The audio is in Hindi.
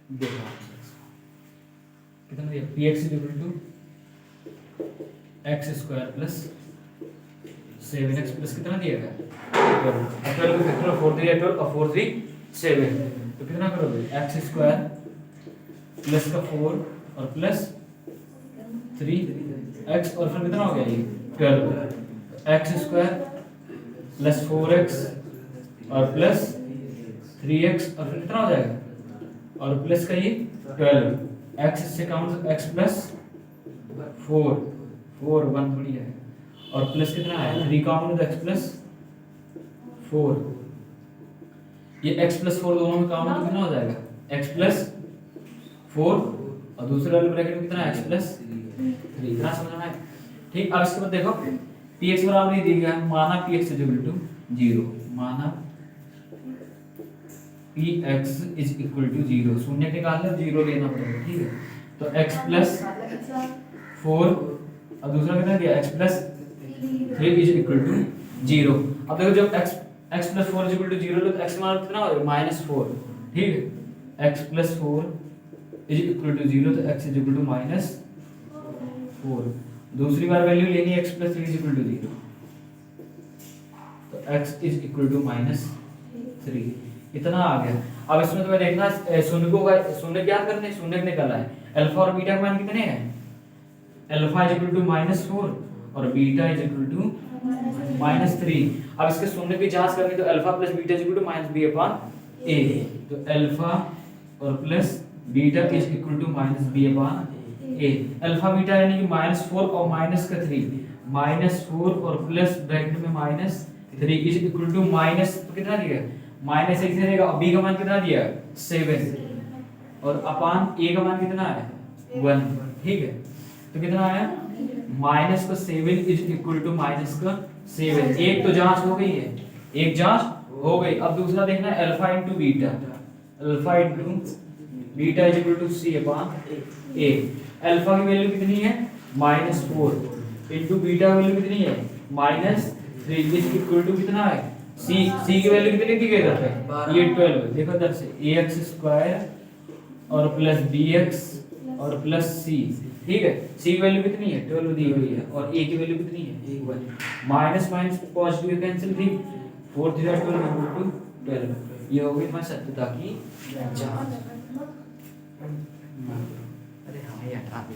देखो कितना दिया, px is equal to x square plus 7x plus कितना दिया गया 12 का फैक्टर 4 3 12 और 4 3 7, तो कितना करोगे एक्स स्क्वायर प्लस का 4 और प्लस 3x और फिर कितना हो गया ये 12, एक्स स्क्वायर प्लस 4x और प्लस 3x और फिर कितना हो जाएगा और प्लस का ये 12, x से काउंट x प्लस 4 4 1 थोड़ी है और प्लस कितना है 3 काउंट तो x प्लस 4, ये x प्लस 4 दोनों में काउंट तो कितना हो जाएगा x प्लस 4 और दूसरे वाले ब्रैकेट में कितना x प्लस 3, इतना समझना है ठीक। अब इसके बाद देखो px बराबर नहीं दिया गया, माना px इज इक्वल टू 0, माना px इज इक्वल टू 0, शून्य निकालना 0 लेना पड़ेगा ठीक है। तो x प्लस 4 और दूसरा कितना दिया x plus 3 is equal to 0। अब देखो जब x plus 4 is equal to 0 तो x मान कितना हो जाएगा -4 ठीक है, x plus 4 is equal to 0 तो x इज इक्वल टू -4, दूसरी बार वैल्यू लेनी है x plus 3 is equal to 0 तो x इज इक्वल टू -3, इतना आ गया। अब इसमें तुम्हें देखना शून्य को शून्य ज्ञात करने, शून्य निकाला है, अल्फा और बीटा के मान कितने हैं, अल्फा इज इक्वल टू -4 और बीटा इज इक्वल टू -3। अब इसके शून्य की जांच करनी तो alpha plus beta is equal to -b/a, तो अल्फा और plus beta is equal to -b/a, alpha beta यानी कि -4 और -3, -4 और प्लस ब्रैकेट में -3 इज इक्वल टू माइनस तो कितना दिया -1 से देगा, और b का मान कितना दिया 7 और अपान a का मान कितना है 1 ठीक है। तो कितना आया -7 इज इक्वल टू -7, एक तो जांच हो गई है, एक जांच हो गई। अब दूसरा देखना है alpha into beta, alpha into beta is equal to c/a, alpha की वैल्यू कितनी है -4 इनटू बीटा की वैल्यू कितनी है -3 इज इक्वल टू कितना है c की वैल्यू कितनी दी गई है ये 12, देखो इधर से ax स्क्वायर और प्लस bx और प्लस c ठीक है, c की वैल्यू कितनी है 12 दी हुई है और a की वैल्यू कितनी है 1, माइनस माइनस पॉजिटिव कैंसिल थी 4 3 12 इक्वल टू 12, ये हो गई हमारी सत्यता की जांच। अरे हाँ ये हटा दे।